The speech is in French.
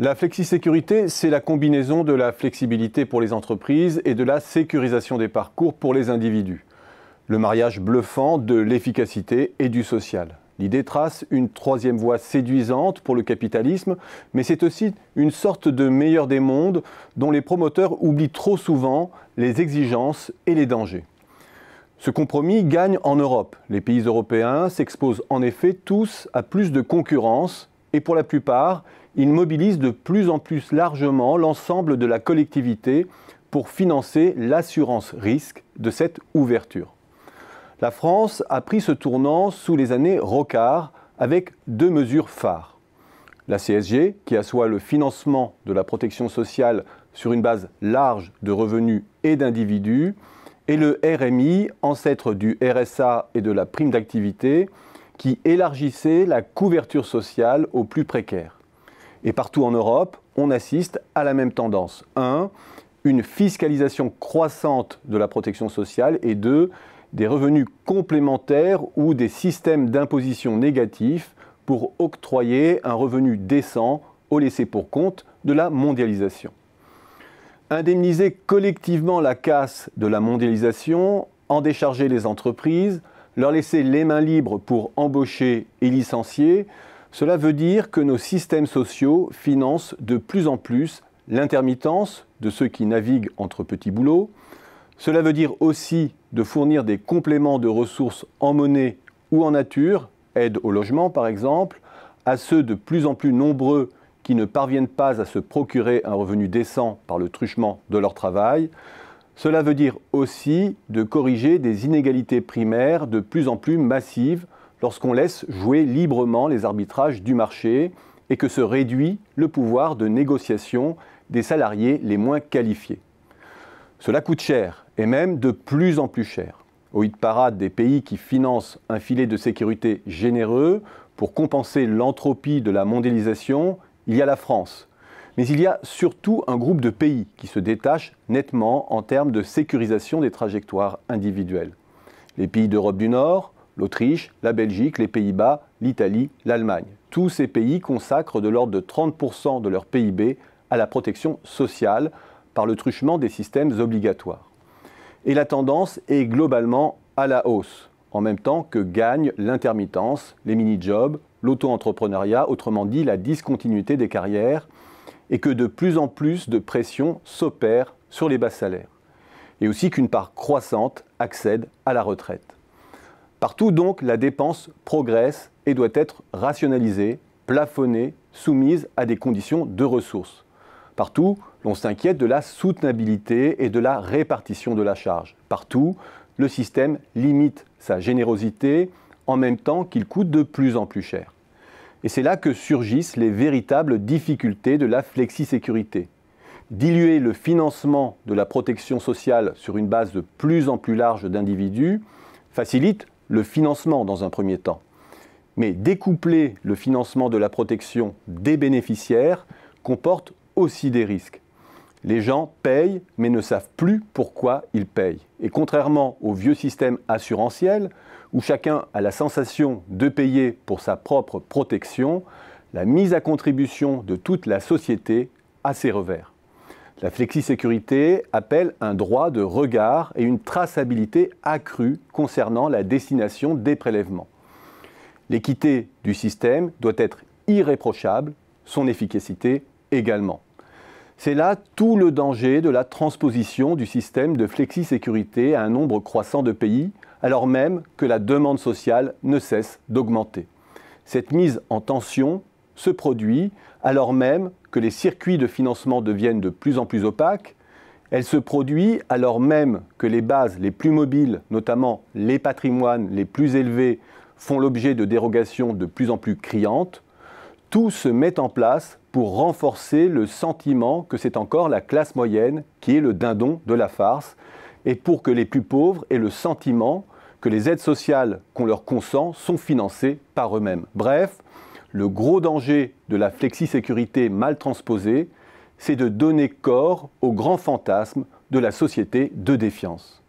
La flexisécurité, c'est la combinaison de la flexibilité pour les entreprises et de la sécurisation des parcours pour les individus. Le mariage bluffant de l'efficacité et du social. L'idée trace une troisième voie séduisante pour le capitalisme, mais c'est aussi une sorte de meilleur des mondes dont les promoteurs oublient trop souvent les exigences et les dangers. Ce compromis gagne en Europe. Les pays européens s'exposent en effet tous à plus de concurrence et pour la plupart, ils mobilisent de plus en plus largement l'ensemble de la collectivité pour financer l'assurance risque de cette ouverture. La France a pris ce tournant sous les années Rocard avec deux mesures phares. La CSG, qui assoit le financement de la protection sociale sur une base large de revenus et d'individus, et le RMI, ancêtre du RSA et de la prime d'activité, qui élargissait la couverture sociale aux plus précaires. Et partout en Europe, on assiste à la même tendance. 1. Une fiscalisation croissante de la protection sociale et 2. Des revenus complémentaires ou des systèmes d'imposition négatifs pour octroyer un revenu décent au laissé-pour-compte de la mondialisation. Indemniser collectivement la casse de la mondialisation, en décharger les entreprises, leur laisser les mains libres pour embaucher et licencier, cela veut dire que nos systèmes sociaux financent de plus en plus l'intermittence de ceux qui naviguent entre petits boulots. Cela veut dire aussi de fournir des compléments de ressources en monnaie ou en nature, aide au logement par exemple, à ceux de plus en plus nombreux qui ne parviennent pas à se procurer un revenu décent par le truchement de leur travail. Cela veut dire aussi de corriger des inégalités primaires de plus en plus massives lorsqu'on laisse jouer librement les arbitrages du marché et que se réduit le pouvoir de négociation des salariés les moins qualifiés. Cela coûte cher, et même de plus en plus cher. Au hit-parade des pays qui financent un filet de sécurité généreux pour compenser l'entropie de la mondialisation, il y a la France. Mais il y a surtout un groupe de pays qui se détachent nettement en termes de sécurisation des trajectoires individuelles. Les pays d'Europe du Nord, l'Autriche, la Belgique, les Pays-Bas, l'Italie, l'Allemagne. Tous ces pays consacrent de l'ordre de 30% de leur PIB à la protection sociale par le truchement des systèmes obligatoires. Et la tendance est globalement à la hausse, en même temps que gagne l'intermittence, les mini-jobs, l'auto-entrepreneuriat, autrement dit la discontinuité des carrières, et que de plus en plus de pression s'opère sur les bas salaires. Et aussi qu'une part croissante accède à la retraite. Partout donc, la dépense progresse et doit être rationalisée, plafonnée, soumise à des conditions de ressources. Partout, l'on s'inquiète de la soutenabilité et de la répartition de la charge. Partout, le système limite sa générosité en même temps qu'il coûte de plus en plus cher. Et c'est là que surgissent les véritables difficultés de la flexisécurité. Diluer le financement de la protection sociale sur une base de plus en plus large d'individus facilite le financement dans un premier temps. Mais découpler le financement de la protection des bénéficiaires comporte aussi des risques. Les gens payent mais ne savent plus pourquoi ils payent. Et contrairement au vieux système assurantiel, où chacun a la sensation de payer pour sa propre protection, la mise à contribution de toute la société a ses revers. La flexisécurité appelle un droit de regard et une traçabilité accrue concernant la destination des prélèvements. L'équité du système doit être irréprochable, son efficacité également. C'est là tout le danger de la transposition du système de flexisécurité à un nombre croissant de pays, alors même que la demande sociale ne cesse d'augmenter. Cette mise en tension se produit alors même que les circuits de financement deviennent de plus en plus opaques. Elle se produit alors même que les bases les plus mobiles, notamment les patrimoines les plus élevés, font l'objet de dérogations de plus en plus criantes. Tout se met en place pour renforcer le sentiment que c'est encore la classe moyenne qui est le dindon de la farce et pour que les plus pauvres aient le sentiment que les aides sociales qu'on leur consent sont financées par eux-mêmes. Bref, le gros danger de la flexisécurité mal transposée, c'est de donner corps au grand fantasme de la société de défiance.